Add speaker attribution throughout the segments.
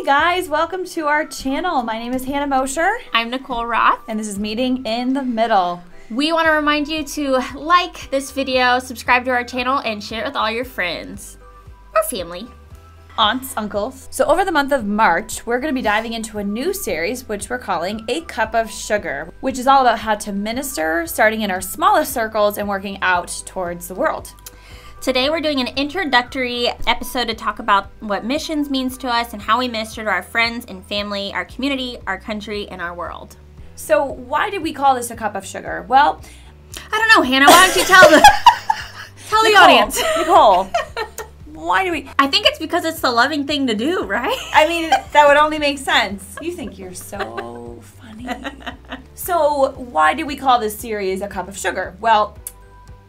Speaker 1: Hey guys, welcome to our channel. My name is Hannah Mosher.
Speaker 2: I'm Nicole Roth.
Speaker 1: And this is Meeting in the Middle.
Speaker 2: We want to remind you to like this video, subscribe to our channel, and share it with all your friends or family.
Speaker 1: Aunts, uncles. So over the month of March, we're going to be diving into a new series, which we're calling A Cup of Sugar, which is all about how to minister, starting in our smallest circles and working out towards the world.
Speaker 2: Today we're doing an introductory episode to talk about what missions means to us and how we minister to our friends and family, our community, our country, and our world.
Speaker 1: So why did we call this A Cup of Sugar? Well,
Speaker 2: I don't know, Hannah. Why don't you tell the audience?
Speaker 1: Nicole, why do we?
Speaker 2: I think it's because it's the loving thing to do, right?
Speaker 1: I mean, that would only make sense. You think you're so funny. So why do we call this series A Cup of Sugar? Well,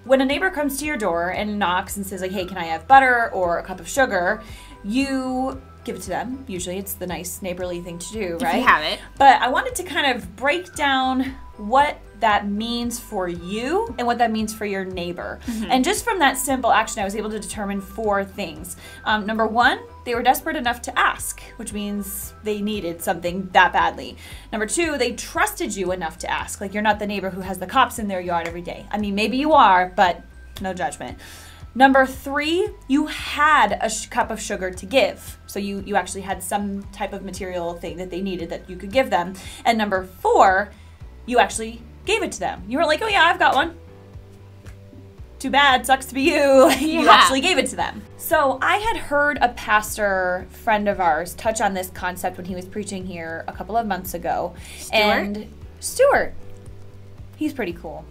Speaker 1: when a neighbor comes to your door and knocks and says like, hey, can I have butter or a cup of sugar? You give it to them. Usually it's the nice neighborly thing to do, right?
Speaker 2: If you have it.
Speaker 1: But I wanted to kind of break down what that means for you and what that means for your neighbor. Mm-hmm. And just from that simple action, I was able to determine 4 things. Number 1, they were desperate enough to ask, which means they needed something that badly. Number 2, they trusted you enough to ask. Like, you're not the neighbor who has the cops in their yard every day. I mean, maybe you are, but no judgment. Number 3, you had a cup of sugar to give. So you actually had some type of material thing that they needed that you could give them. And number 4, you actually gave it to them. You were like, oh yeah, I've got one. Too bad, sucks to be you. You actually gave it to them. So I had heard a pastor friend of ours touch on this concept when he was preaching here a couple of months ago. Stuart. He's pretty cool.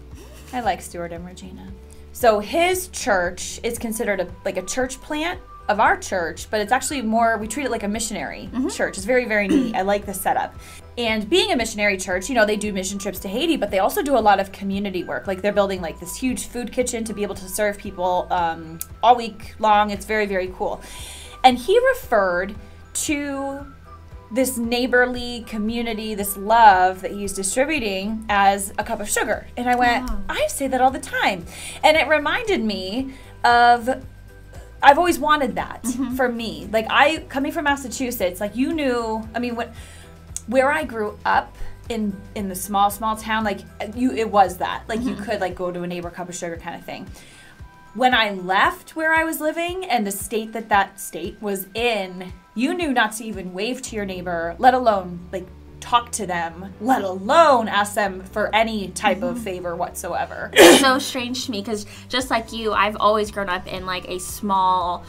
Speaker 1: I like Stuart and Regina. So his church is considered a church plant of our church, but it's actually more, we treat it like a missionary church. It's very, very neat. I like the setup. And being a missionary church, you know, they do mission trips to Haiti, but they also do a lot of community work. Like, they're building like this huge food kitchen to be able to serve people all week long. It's very, very cool. And he referred to this neighborly community, this love that he's distributing as a cup of sugar. And I went, I say that all the time. And it reminded me of, I've always wanted that for me. Like, coming from Massachusetts, like, you knew, I mean, where I grew up in the small town, like, it was that. Like, you could, like, go to a neighbor, cup of sugar kind of thing. When I left where I was living and the state that state was in, you knew not to even wave to your neighbor, let alone, like, talk to them, let alone ask them for any type of favor whatsoever.
Speaker 2: It's so strange to me because just like you, I've always grown up in like a small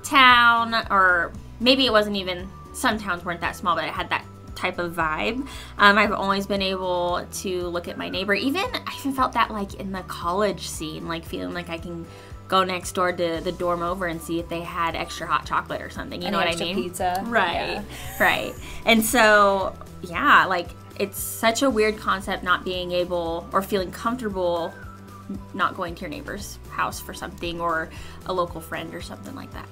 Speaker 2: town, or maybe it wasn't even, some towns weren't that small, but it had that type of vibe. I've always been able to look at my neighbor. I even felt that like in the college scene, like feeling like I can go next door to the dorm over and see if they had extra hot chocolate or something. You know what I mean?
Speaker 1: Pizza.
Speaker 2: Right, right. And so, yeah, like, it's such a weird concept not being able or feeling comfortable not going to your neighbor's house for something, or a local friend or something like that.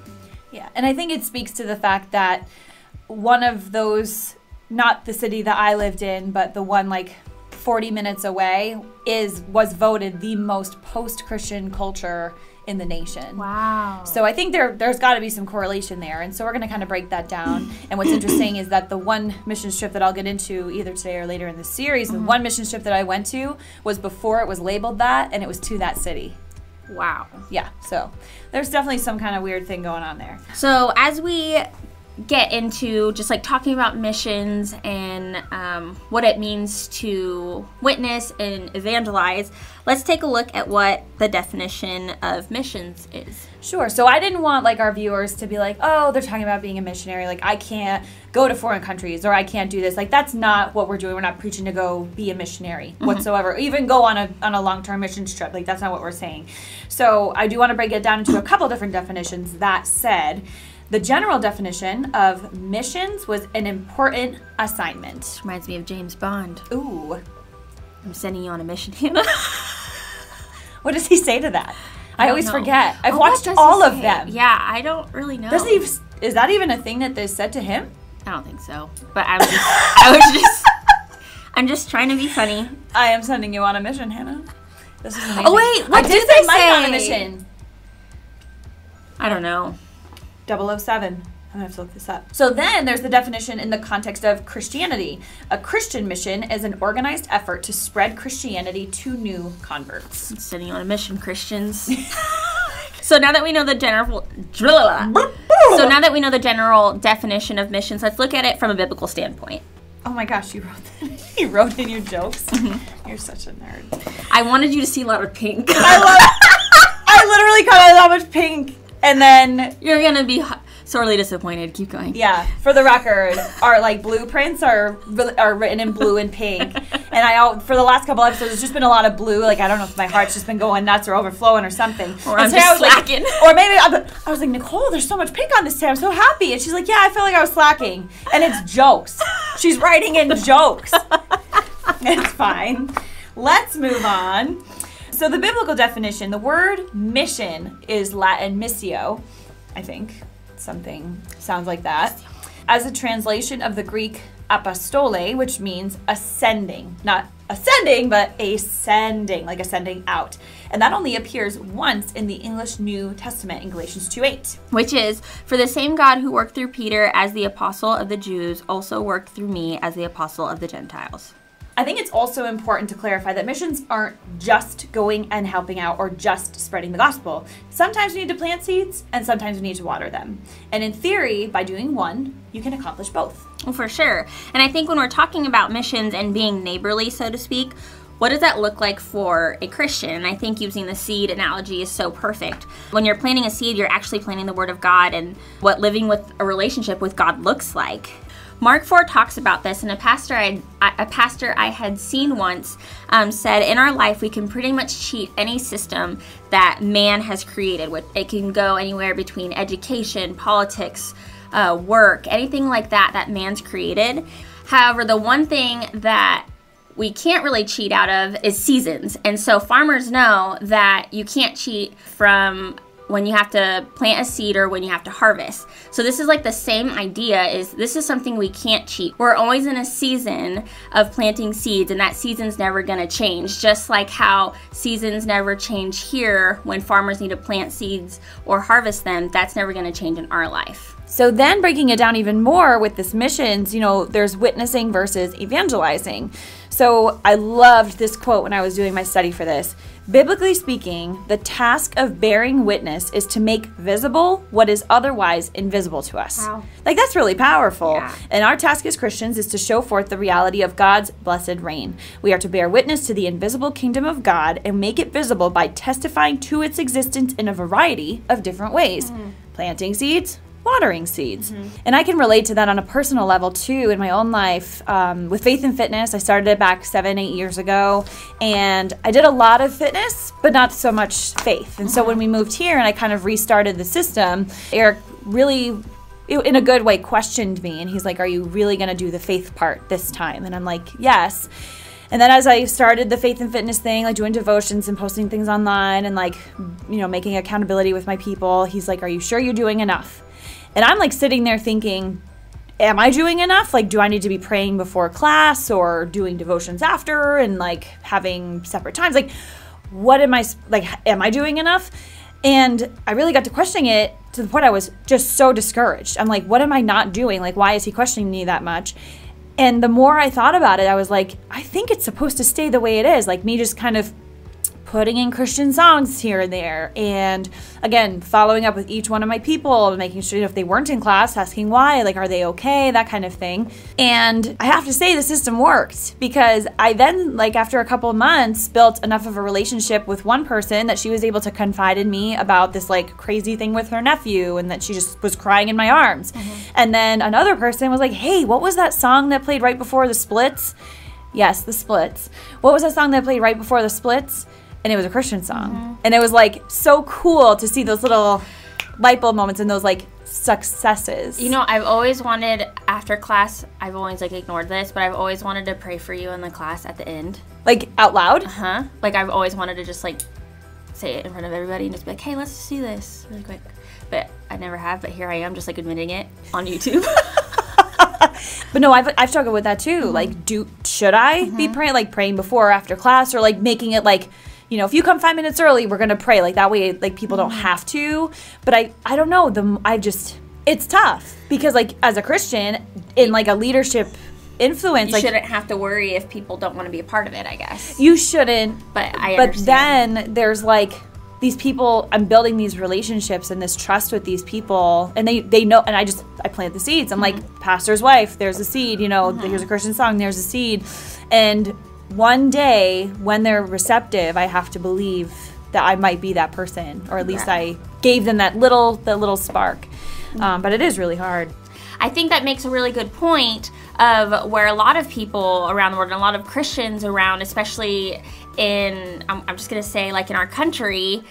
Speaker 1: Yeah, and I think it speaks to the fact that one of those, not the city that I lived in, but the one like 40 minutes away, was voted the most post-Christian culture in the nation.
Speaker 2: Wow.
Speaker 1: So I think there's got to be some correlation there, and so we're going to kind of break that down. And what's interesting is that the one mission trip that I'll get into either today or later in the series, the one mission trip that I went to was before it was labeled that, and it was to that city.
Speaker 2: Wow.
Speaker 1: Yeah, so there's definitely some kind of weird thing going on there.
Speaker 2: So as we get into just like talking about missions and what it means to witness and evangelize, let's take a look at what the definition of missions is.
Speaker 1: Sure. So I didn't want like our viewers to be like, oh, they're talking about being a missionary. Like, I can't go to foreign countries, or I can't do this. Like, that's not what we're doing. We're not preaching to go be a missionary whatsoever. Even go on a long-term missions trip. Like, that's not what we're saying. So I do want to break it down into a couple different definitions. That said, the general definition of missions was an important assignment.
Speaker 2: Reminds me of James Bond.
Speaker 1: Ooh.
Speaker 2: I'm sending you on a mission, Hannah.
Speaker 1: What does he say to that? I always forget. I've
Speaker 2: Oh,
Speaker 1: watched all of them.
Speaker 2: Yeah, I don't really know.
Speaker 1: Is that even a thing that they said to him?
Speaker 2: I don't think so. But I'm just trying to be funny.
Speaker 1: I am sending you on a mission, Hannah. This is amazing.
Speaker 2: Oh wait, what
Speaker 1: I
Speaker 2: did
Speaker 1: did
Speaker 2: they
Speaker 1: send Mike
Speaker 2: say?
Speaker 1: on a mission.
Speaker 2: I don't know.
Speaker 1: 007. I'm going to have to look this up. So then there's the definition in the context of Christianity. A Christian mission is an organized effort to spread Christianity to new converts.
Speaker 2: I'm sending you on a mission, Christians. So now that we know the general definition of missions, let's look at it from a biblical standpoint.
Speaker 1: Oh my gosh, you wrote that. You wrote in your jokes. Mm-hmm. You're such a nerd.
Speaker 2: I wanted you to see a lot of pink.
Speaker 1: I literally cut out that much pink. And then
Speaker 2: you're going to be sorely disappointed. Keep going.
Speaker 1: Yeah. For the record, our like blueprints are written in blue and pink. And for the last couple episodes, it's just been a lot of blue. Like, I don't know if my heart's just been going nuts or overflowing or something.
Speaker 2: Or I'm just slacking.
Speaker 1: Or maybe I was like, Nicole, there's so much pink on this today. I'm so happy. And she's like, yeah, I feel like I was slacking. And it's jokes. She's writing in jokes. It's fine. Let's move on. So the biblical definition, the word mission is Latin missio, I think. Something sounds like that. As a translation of the Greek apostole, which means ascending. Not ascending, but ascending, like ascending out. And that only appears once in the English New Testament in Galatians 2:8.
Speaker 2: Which is, for the same God who worked through Peter as the apostle of the Jews also worked through me as the apostle of the Gentiles.
Speaker 1: I think it's also important to clarify that missions aren't just going and helping out or just spreading the gospel. Sometimes we need to plant seeds and sometimes we need to water them. And in theory, by doing one, you can accomplish both.
Speaker 2: Well, for sure. And I think when we're talking about missions and being neighborly, so to speak, what does that look like for a Christian? And I think using the seed analogy is so perfect. When you're planting a seed, you're actually planting the Word of God and what living with a relationship with God looks like. Mark 4 talks about this, and a pastor I had seen once said, in our life we can pretty much cheat any system that man has created. It can go anywhere between education, politics, work, anything like that man's created. However, the one thing that we can't really cheat out of is seasons. And so farmers know that you can't cheat from when you have to plant a seed or when you have to harvest. So this is like the same idea, is this is something we can't cheat. We're always in a season of planting seeds, and that season's never gonna change. Just like how seasons never change here when farmers need to plant seeds or harvest them, that's never gonna change in our life.
Speaker 1: So then breaking it down even more with this missions, there's witnessing versus evangelizing. So I loved this quote when I was doing my study for this. Biblically speaking, the task of bearing witness is to make visible what is otherwise invisible to us.
Speaker 2: Wow.
Speaker 1: Like, that's really powerful.
Speaker 2: Yeah.
Speaker 1: And our task as Christians is to show forth the reality of God's blessed reign. We are to bear witness to the invisible kingdom of God and make it visible by testifying to its existence in a variety of different ways. Planting seeds, watering seeds. And I can relate to that on a personal level too in my own life. With Faith and Fitness, I started it back 7-8 years ago, and I did a lot of fitness, but not so much faith. And so when we moved here and I kind of restarted the system, Eric really, in a good way, questioned me, and he's like, are you really going to do the faith part this time? And I'm like, yes. And then as I started the faith and fitness thing, like doing devotions and posting things online and like, making accountability with my people, he's like, are you sure you're doing enough? And I'm like sitting there thinking, am I doing enough? Like, do I need to be praying before class or doing devotions after and like having separate times? Like, what am I doing enough? And I really got to questioning it to the point I was just so discouraged. I'm like, what am I not doing? Like, why is he questioning me that much? And the more I thought about it, I was like, I think it's supposed to stay the way it is. Like, me just kind of putting in Christian songs here and there, and again, following up with each one of my people, making sure if they weren't in class, asking why, like, are they okay, that kind of thing. And I have to say the system worked, because I then, like, after a couple of months, built enough of a relationship with one person that she was able to confide in me about this like crazy thing with her nephew, and that she just was crying in my arms. And then another person was like, hey, what was that song that played right before the splits? Yes, the Splits. What was that song that played right before the Splits? And it was a Christian song. And it was like so cool to see those little light bulb moments and those like successes.
Speaker 2: I've always wanted, after class, I've always like ignored this, but I've always wanted to pray for you in the class at the end.
Speaker 1: Like out loud?
Speaker 2: Like I've always wanted to just like say it in front of everybody and just be like, hey, let's just do this really quick. But I never have, but here I am just like admitting it on YouTube.
Speaker 1: But no, I've struggled with that too. Like, should I be praying before or after class, or like making it like, if you come 5 minutes early, we're going to pray. Like, that way, like, people don't have to. But I don't know. It's tough because, like, as a Christian, in, like, a leadership influence,
Speaker 2: you shouldn't have to worry if people don't want to be a part of it, I guess.
Speaker 1: You shouldn't.
Speaker 2: But I understand.
Speaker 1: But then there's, like, these people, I'm building these relationships and this trust with these people, and they know, and I plant the seeds. I'm like, pastor's wife, there's a seed, you know, here's a Christian song, there's a seed. And one day, when they're receptive, I have to believe that I might be that person, or at least I gave them that little spark. But it is really hard.
Speaker 2: I think that makes a really good point of where a lot of people around the world, and a lot of Christians around, especially in, I'm just going to say, like, in our country,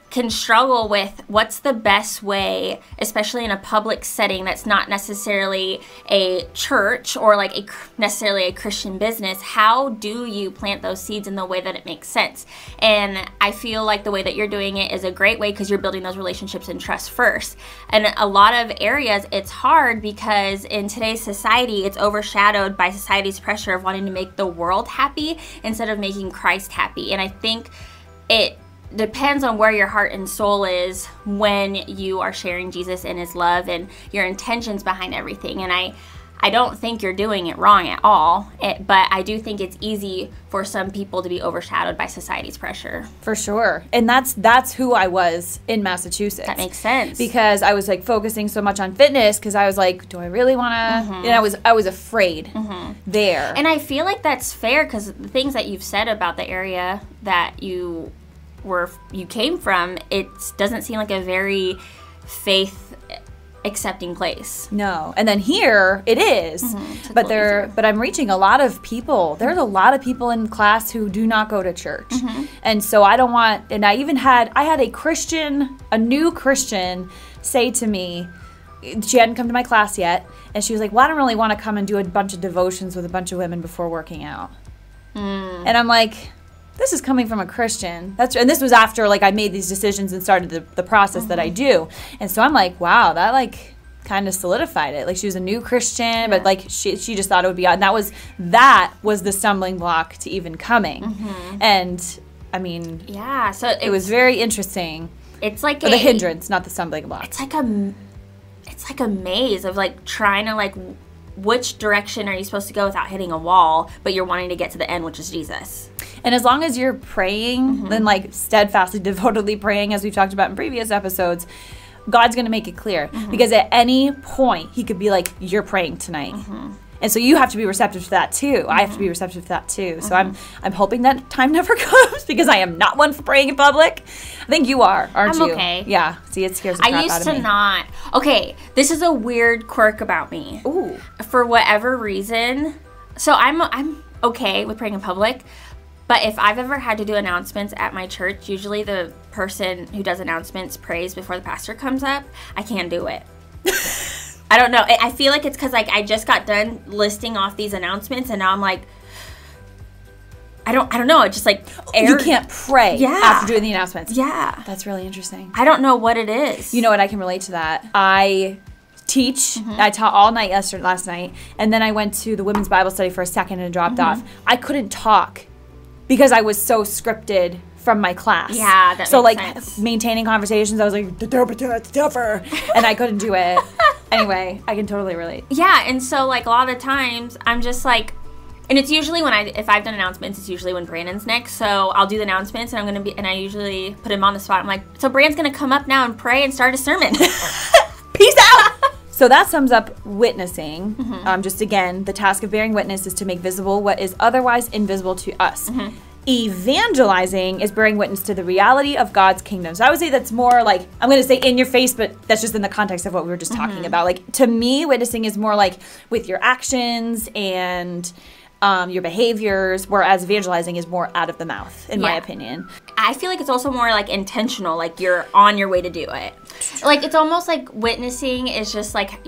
Speaker 2: can struggle with what's the best way, especially in a public setting that's not necessarily a church or like necessarily a Christian business. How do you plant those seeds in the way that it makes sense? And I feel like the way that you're doing it is a great way because you're building those relationships and trust first. And a lot of areas it's hard because in today's society it's overshadowed by society's pressure of wanting to make the world happy instead of making Christ happy. And I think it depends on where your heart and soul is when you are sharing Jesus and his love and your intentions behind everything. And I don't think you're doing it wrong at all, but I do think it's easy for some people to be overshadowed by society's pressure.
Speaker 1: For sure. And that's who I was in Massachusetts.
Speaker 2: That makes sense.
Speaker 1: Because I was like focusing so much on fitness because I was like, do I really want to? And I was afraid there.
Speaker 2: And I feel like that's fair because the things that you've said about the area that you came from, it doesn't seem like a very faith accepting place.
Speaker 1: No. And then here it is. But I'm reaching a lot of people. There's a lot of people in class who do not go to church. And so I don't want, and I had a new Christian say to me, she hadn't come to my class yet, and she was like, well, I don't really want to come and do a bunch of devotions with a bunch of women before working out. And I'm like, this is coming from a Christian. And this was after like I made these decisions and started the process that I do. And so I'm like, wow, that like kind of solidified it. Like she was a new Christian, but like she just thought it would be odd. And that was the stumbling block to even coming. And I mean,
Speaker 2: yeah, so
Speaker 1: it was very interesting.
Speaker 2: It's like
Speaker 1: the hindrance, not the stumbling block.
Speaker 2: It's like a maze of like trying to like, which direction are you supposed to go without hitting a wall, but you're wanting to get to the end, which is Jesus.
Speaker 1: And as long as you're praying, then like steadfastly, devotedly praying, as we've talked about in previous episodes, God's going to make it clear. Because at any point, he could be like, you're praying tonight. And so you have to be receptive to that too. I have to be receptive to that too. So I'm hoping that time never comes because I am not one for praying in public. I think you are, aren't you?
Speaker 2: I'm okay.
Speaker 1: Yeah. See, it scares the crap out of me.
Speaker 2: I used to not. Okay, this is a weird quirk about me.
Speaker 1: Ooh.
Speaker 2: For whatever reason. So I'm okay with praying in public. But if I've ever had to do announcements at my church, usually the person who does announcements prays before the pastor comes up. I can't do it. I don't know. I feel like it's because like I just got done listing off these announcements, and now I'm like, I don't know. It just like
Speaker 1: you can't pray after doing the announcements.
Speaker 2: Yeah,
Speaker 1: that's really interesting.
Speaker 2: I don't know what it is.
Speaker 1: You know what? I can relate to that. I teach. I taught all night last night, and then I went to the women's Bible study for a second and dropped off. I couldn't talk because I was so scripted from my class.
Speaker 2: Yeah, that
Speaker 1: so
Speaker 2: makes
Speaker 1: like
Speaker 2: sense.
Speaker 1: Maintaining conversations, I was like, it's tougher, and I couldn't do it. Anyway, I can totally relate.
Speaker 2: Yeah, and so like a lot of times I'm just like, and it's usually if I've done announcements, it's usually when Brandon's next. So I'll do the announcements, and I usually put him on the spot. I'm like, so Brandon's gonna come up now and pray and start a sermon.
Speaker 1: Peace out. So that sums up witnessing. Just again, the task of bearing witness is to make visible what is otherwise invisible to us. Evangelizing is bearing witness to the reality of God's kingdom. So I would say that's more like, I'm going to say in your face, but that's just in the context of what we were just talking about. Like, to me, witnessing is more like with your actions and your behaviors, whereas evangelizing is more out of the mouth, in my opinion.
Speaker 2: I feel like it's also more like intentional, like you're on your way to do it. Like, it's almost like witnessing is just like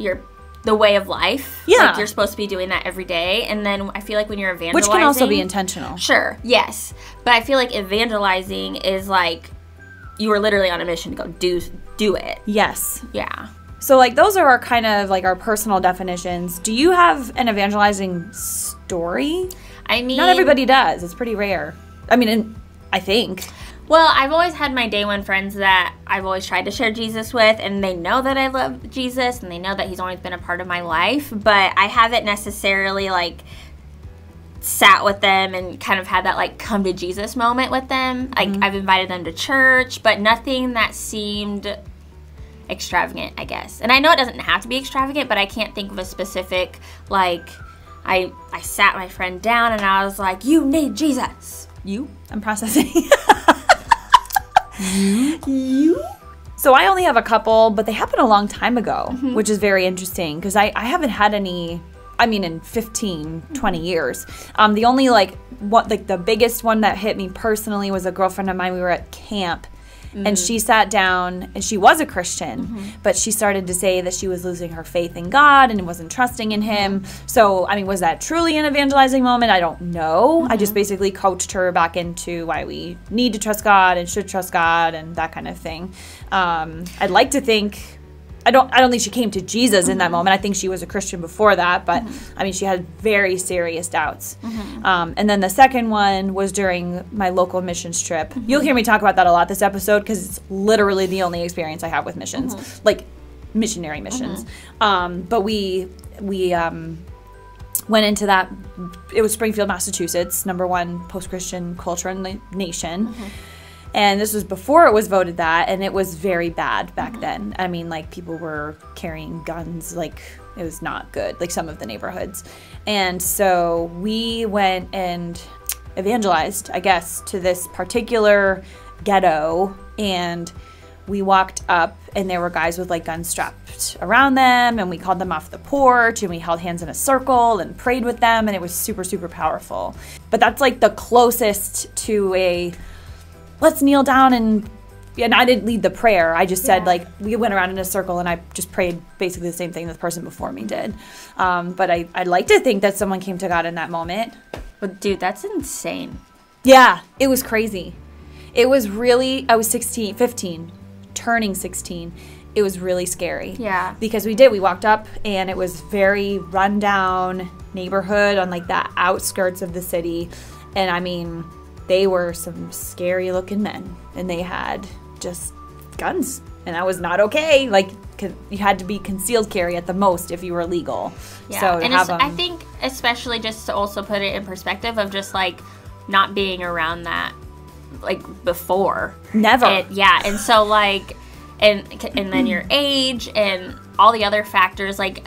Speaker 2: the way of life.
Speaker 1: Yeah.
Speaker 2: Like you're supposed to be doing that every day. And then I feel like when you're evangelizing,
Speaker 1: which can also be intentional.
Speaker 2: Sure, yes. But I feel like evangelizing is like you are literally on a mission to go do it.
Speaker 1: Yes.
Speaker 2: Yeah.
Speaker 1: So like those are our kind of like our personal definitions. Do you have an evangelizing story?
Speaker 2: I mean,
Speaker 1: not everybody does. It's pretty rare. I mean, I think.
Speaker 2: Well, I've always had my day one friends that I've always tried to share Jesus with, and they know that I love Jesus, and they know that he's always been a part of my life, but I haven't necessarily, like, sat with them and kind of had that, like, come to Jesus moment with them. Like, I've invited them to church, but nothing that seemed extravagant, I guess. And I know it doesn't have to be extravagant, but I can't think of a specific, like, I sat my friend down and I was like, you need Jesus.
Speaker 1: You? I'm processing. You? So I only have a couple, but they happened a long time ago, which is very interesting because I haven't had any, I mean, in 15, 20 years. The only, like, the biggest one that hit me personally was a girlfriend of mine. We were at camp, and she sat down, and she was a Christian, but she started to say that she was losing her faith in God and wasn't trusting in him. So, I mean, was that truly an evangelizing moment? I don't know. I just basically coached her back into why we need to trust God and should trust God and that kind of thing. I'd like to think, I don't think she came to Jesus in that moment. I think she was a Christian before that, but I mean, she had very serious doubts. And then the second one was during my local missions trip. You'll hear me talk about that a lot this episode because it's literally the only experience I have with missions, like missionary missions. But we went into that. It was Springfield, Massachusetts, #1 post-Christian culture in the nation. And this was before it was voted that, and it was very bad back then. I mean, like, people were carrying guns, like, it was not good, like some of the neighborhoods. And so we went and evangelized, I guess, to this particular ghetto, and we walked up, and there were guys with, like, guns strapped around them, and we called them off the porch, and we held hands in a circle and prayed with them, and it was super, super powerful. But that's, like, the closest to a let's kneel down and I didn't lead the prayer. I just said, like, we went around in a circle and I just prayed basically the same thing the person before me did. But I'd like to think that someone came to God in that moment.
Speaker 2: But dude, that's insane.
Speaker 1: Yeah, it was crazy. It was really, I was 15, turning 16. It was really scary.
Speaker 2: Yeah.
Speaker 1: Because we walked up and it was very rundown neighborhood on, like, the outskirts of the city. And I mean, they were some scary looking men and they had just guns, and that was not okay. Like, you had to be concealed carry at the most if you were legal.
Speaker 2: Yeah.
Speaker 1: So
Speaker 2: and I think especially just to also put it in perspective of just, like, not being around that, like, before.
Speaker 1: Never.
Speaker 2: And so, like, and then your age and all the other factors, like,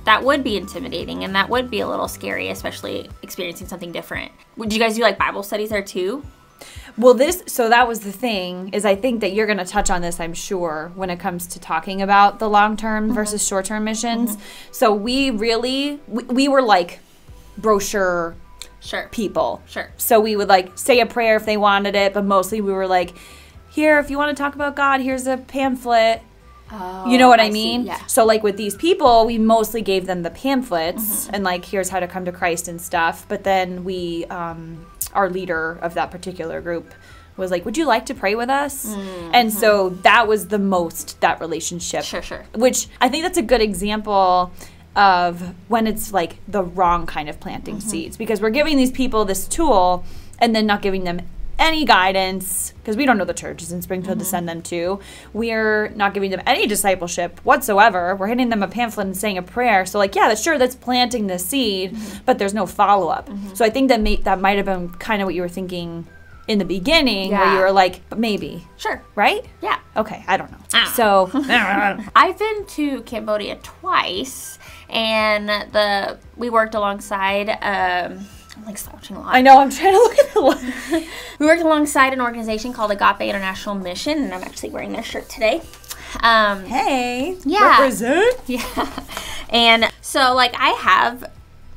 Speaker 2: that would be intimidating and that would be a little scary, especially experiencing something different. Would you guys do, like, Bible studies there too?
Speaker 1: Well, so that was the thing, is I think that you're going to touch on this, I'm sure, when it comes to talking about the long-term versus short-term missions. So we were like brochure people.
Speaker 2: Sure.
Speaker 1: So we would, like, say a prayer if they wanted it, but mostly we were like, here, if you want to talk about God, here's a pamphlet.
Speaker 2: Oh,
Speaker 1: you know what I mean?
Speaker 2: See, yeah.
Speaker 1: So, like, with these people, we mostly gave them the pamphlets and, like, here's how to come to Christ and stuff. But then we, our leader of that particular group was like, would you like to pray with us? And so that was the most, that relationship.
Speaker 2: Sure.
Speaker 1: Which I think that's a good example of when it's, like, the wrong kind of planting seeds. Because we're giving these people this tool and then not giving them any guidance, because we don't know the churches in Springfield to send them to. We're not giving them any discipleship whatsoever. We're handing them a pamphlet and saying a prayer. So, like, yeah, that's planting the seed, but there's no follow-up. So I think that might have been kind of what you were thinking in the beginning, where you were like, maybe.
Speaker 2: Sure.
Speaker 1: Right?
Speaker 2: Yeah.
Speaker 1: Okay, I don't know. So
Speaker 2: I've been to Cambodia twice, and we worked alongside I'm, like, slouching a lot.
Speaker 1: I know, I'm trying to look at the one.
Speaker 2: We worked alongside an organization called Agape International Mission, and I'm actually wearing their shirt today.
Speaker 1: Hey.
Speaker 2: Yeah.
Speaker 1: Represent.
Speaker 2: Yeah. And so, like, I have,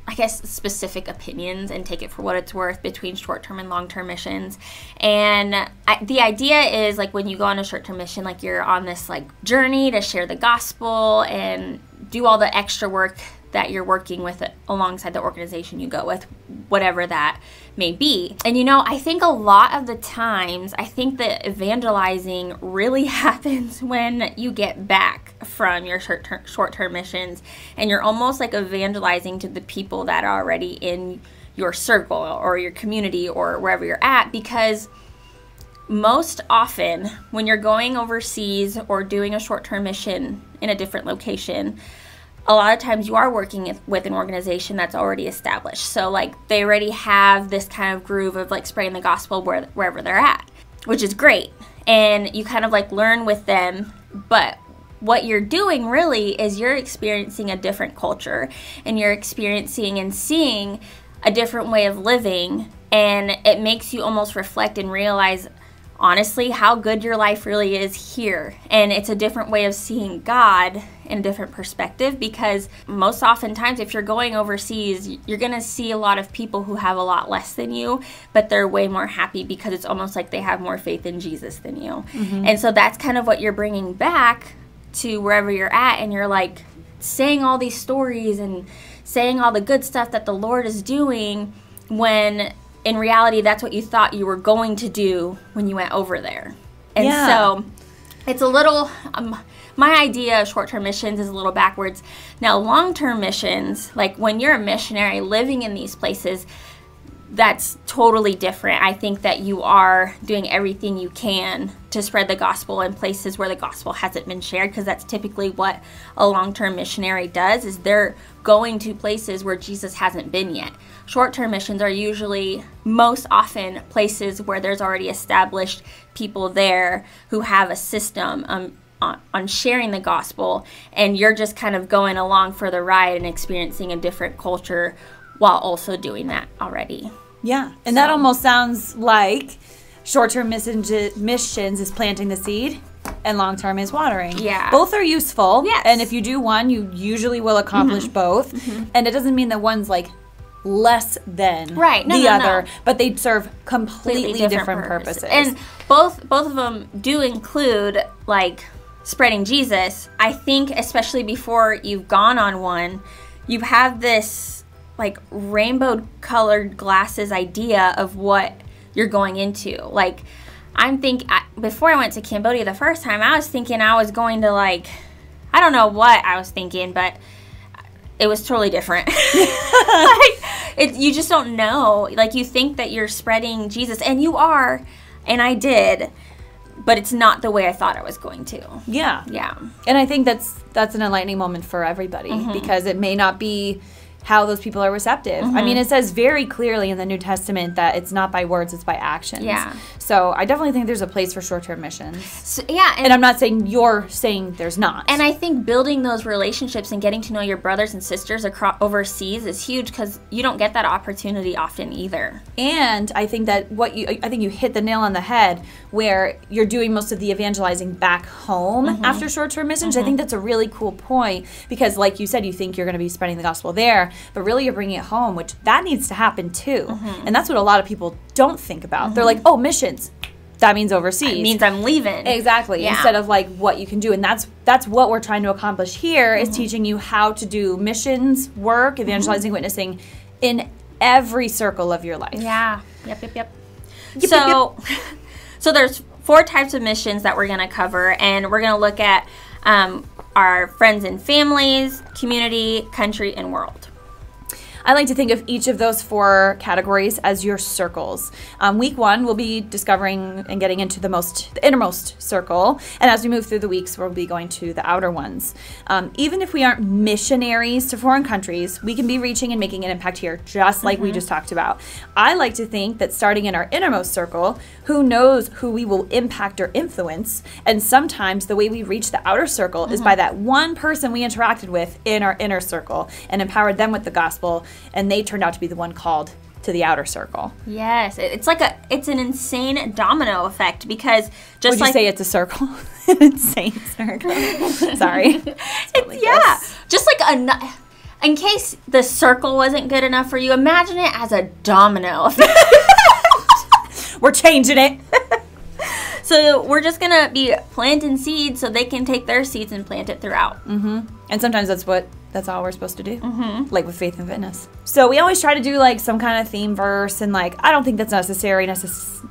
Speaker 2: I guess, specific opinions, and take it for what it's worth, between short-term and long-term missions. And the idea is, like, when you go on a short-term mission, like, you're on this, like, journey to share the gospel and do all the extra work that you're working with alongside the organization you go with, whatever that may be. And, you know, I think a lot of the times, I think that evangelizing really happens when you get back from your short-term missions, and you're almost, like, evangelizing to the people that are already in your circle or your community or wherever you're at, because most often when you're going overseas or doing a short-term mission in a different location, a lot of times you are working with an organization that's already established. So like they already have this kind of groove of like spreading the gospel wherever they're at, which is great. And you kind of like learn with them, but what you're doing really is you're experiencing a different culture, and you're experiencing and seeing a different way of living, and it makes you almost reflect and realize honestly how good your life really is here. And it's a different way of seeing God in a different perspective, because most oftentimes if you're going overseas, you're going to see a lot of people who have a lot less than you, but they're way more happy because it's almost like they have more faith in Jesus than you. And so that's kind of what you're bringing back to wherever you're at, and you're like saying all these stories and saying all the good stuff that the Lord is doing, when in reality that's what you thought you were going to do when you went over there. And so it's a little my idea of short-term missions is a little backwards. Now long-term missions, like when you're a missionary living in these places, that's totally different. I think that you are doing everything you can to spread the gospel in places where the gospel hasn't been shared, because that's typically what a long-term missionary does, is they're going to places where Jesus hasn't been yet. Short-term missions are usually most often places where there's already established people there who have a system on sharing the gospel, and you're just kind of going along for the ride and experiencing a different culture while also doing that already.
Speaker 1: Yeah, and that almost sounds like short-term missions is planting the seed, and long-term is watering.
Speaker 2: Yeah.
Speaker 1: Both are useful.
Speaker 2: Yes.
Speaker 1: And if you do one, you usually will accomplish both. And it doesn't mean that one's like less than the other, but they serve completely different purposes.
Speaker 2: And both of them do include like spreading Jesus. I think especially before you've gone on one, you have this like rainbow colored glasses idea of what you're going into. Like before I went to Cambodia the first time, I was thinking I was going to like, I don't know what I was thinking, but it was totally different. You just don't know. Like you think that you're spreading Jesus, and you are, and I did, but it's not the way I thought I was going to.
Speaker 1: Yeah.
Speaker 2: Yeah.
Speaker 1: And I think that's an enlightening moment for everybody, because it may not be how those people are receptive. I mean, it says very clearly in the New Testament that it's not by words, it's by actions.
Speaker 2: Yeah.
Speaker 1: So I definitely think there's a place for short-term missions.
Speaker 2: So, yeah.
Speaker 1: And I'm not saying you're saying there's not.
Speaker 2: And I think building those relationships and getting to know your brothers and sisters overseas is huge, because you don't get that opportunity often either.
Speaker 1: And I think that I think you hit the nail on the head, where you're doing most of the evangelizing back home after short-term missions. I think that's a really cool point, because like you said, you think you're going to be spreading the gospel there, but really you're bringing it home, which that needs to happen too. And that's what a lot of people don't think about. They're like, oh, missions, that means overseas. It
Speaker 2: means I'm leaving.
Speaker 1: Exactly. Yeah. Instead of like what you can do. And that's what we're trying to accomplish here, is teaching you how to do missions work, evangelizing, witnessing in every circle of your life.
Speaker 2: Yeah. Yep. So there's 4 types of missions that we're going to cover, and we're going to look at our friends and families, community, country, and world.
Speaker 1: I like to think of each of those 4 categories as your circles. Week 1, we'll be discovering and getting into the innermost circle. And as we move through the weeks, we'll be going to the outer ones. Even if we aren't missionaries to foreign countries, we can be reaching and making an impact here, just like we just talked about. I like to think that starting in our innermost circle, who knows who we will impact or influence? And sometimes the way we reach the outer circle is by that one person we interacted with in our inner circle and empowered them with the gospel, and they turned out to be the one called to the outer circle.
Speaker 2: Yes, it's an insane domino effect, because
Speaker 1: just would you say it's a circle? An insane circle. Sorry.
Speaker 2: Just like in case the circle wasn't good enough for you, imagine it as a domino effect.
Speaker 1: We're changing it.
Speaker 2: So we're just gonna be planting seeds so they can take their seeds and plant it throughout.
Speaker 1: And sometimes that's all we're supposed to do, like with faith and fitness. So we always try to do like some kind of theme verse, and like I don't think that's necessary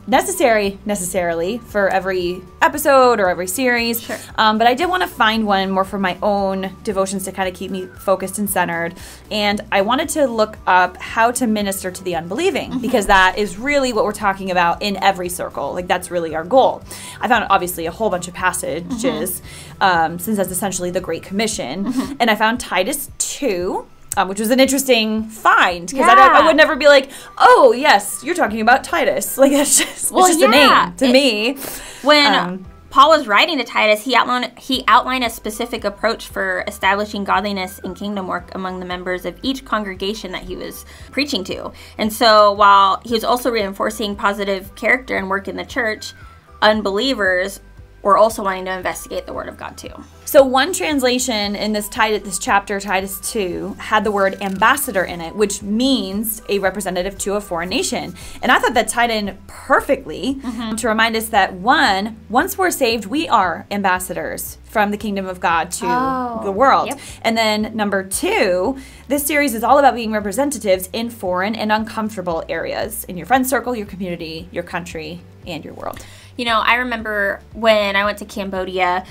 Speaker 1: necessary necessarily for every episode or every series.
Speaker 2: Sure.
Speaker 1: But I did want to find one more for my own devotions to kind of keep me focused and centered. And I wanted to look up how to minister to the unbelieving, because that is really what we're talking about in every circle. Like, that's really our goal. I found obviously a whole bunch of passages, since that's essentially the Great Commission. And I found Titus 2. Which was an interesting find, because I would never be like, oh, yes, you're talking about Titus. Like, it's just a name to me.
Speaker 2: When Paul was writing to Titus, he outlined a specific approach for establishing godliness and kingdom work among the members of each congregation that he was preaching to. And so while he was also reinforcing positive character and work in the church, unbelievers were also wanting to investigate the Word of God too.
Speaker 1: So one translation in this chapter, Titus 2, had the word ambassador in it, which means a representative to a foreign nation. And I thought that tied in perfectly to remind us that once we're saved, we are ambassadors from the kingdom of God to the world. Yep. And then number 2, this series is all about being representatives in foreign and uncomfortable areas in your friend circle, your community, your country, and your world.
Speaker 2: You know, I remember when I went to Cambodia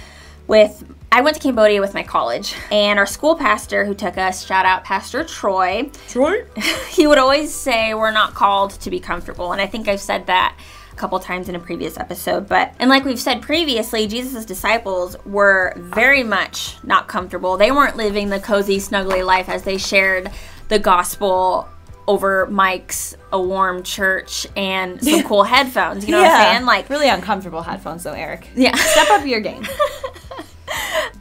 Speaker 2: with my college, and our school pastor who took us, shout out Pastor Troy, he would always say we're not called to be comfortable. And I think I've said that a couple times in a previous episode. And like we've said previously, Jesus' disciples were very much not comfortable. They weren't living the cozy, snuggly life as they shared the gospel over mics, a warm church, and some cool headphones. You know what I'm saying? Like,
Speaker 1: really uncomfortable headphones though, Eric.
Speaker 2: Yeah.
Speaker 1: Step up your game.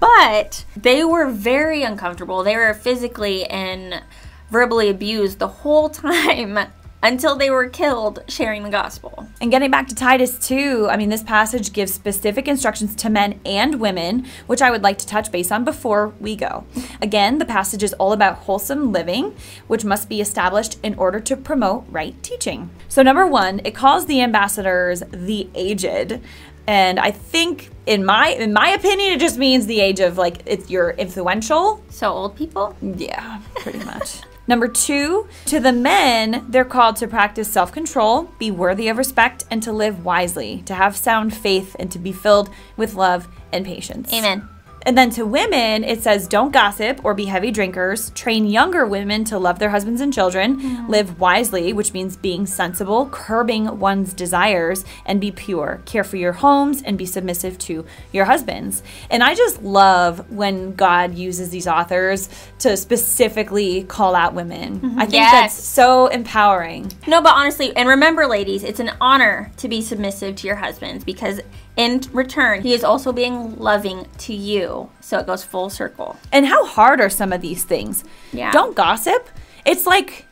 Speaker 2: But they were very uncomfortable. They were physically and verbally abused the whole time until they were killed sharing the gospel.
Speaker 1: And getting back to Titus 2, I mean, this passage gives specific instructions to men and women, which I would like to touch base on before we go. Again, the passage is all about wholesome living, which must be established in order to promote right teaching. So number 1, it calls the ambassadors the aged. And I think, in my opinion, it just means the age of, like, you're influential.
Speaker 2: So old people?
Speaker 1: Yeah, pretty much. Number 2, to the men, they're called to practice self-control, be worthy of respect, and to live wisely, to have sound faith, and to be filled with love and patience.
Speaker 2: Amen.
Speaker 1: And then to women, it says, don't gossip or be heavy drinkers. Train younger women to love their husbands and children. Live wisely, which means being sensible, curbing one's desires, and be pure. Care for your homes and be submissive to your husbands. And I just love when God uses these authors to specifically call out women. I think that's so empowering.
Speaker 2: No, but honestly, and remember, ladies, it's an honor to be submissive to your husbands, because in return, he is also being loving to you. So it goes full circle.
Speaker 1: And how hard are some of these things?
Speaker 2: Yeah.
Speaker 1: Don't gossip. It's like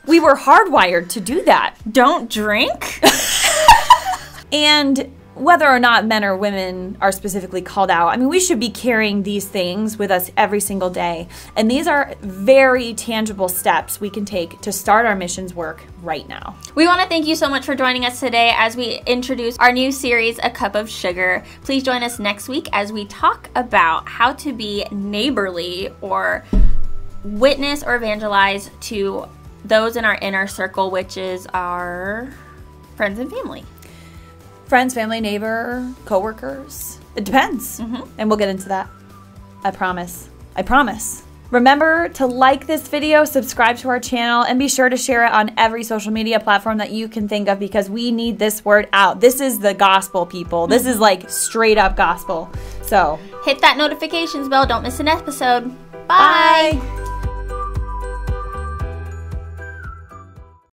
Speaker 1: we were hardwired to do that.
Speaker 2: Don't drink.
Speaker 1: And whether or not men or women are specifically called out, I mean, we should be carrying these things with us every single day. And these are very tangible steps we can take to start our missions work right now.
Speaker 2: We want to thank you so much for joining us today as we introduce our new series, A Cup of Sugar. Please join us next week as we talk about how to be neighborly or witness or evangelize to those in our inner circle, which is our friends and family.
Speaker 1: Friends, family, neighbor, coworkers. It depends. And we'll get into that. I promise. I promise. Remember to like this video, subscribe to our channel, and be sure to share it on every social media platform that you can think of, because we need this word out. This is the gospel, people. This is like straight up gospel. So
Speaker 2: hit that notifications bell. Don't miss an episode. Bye.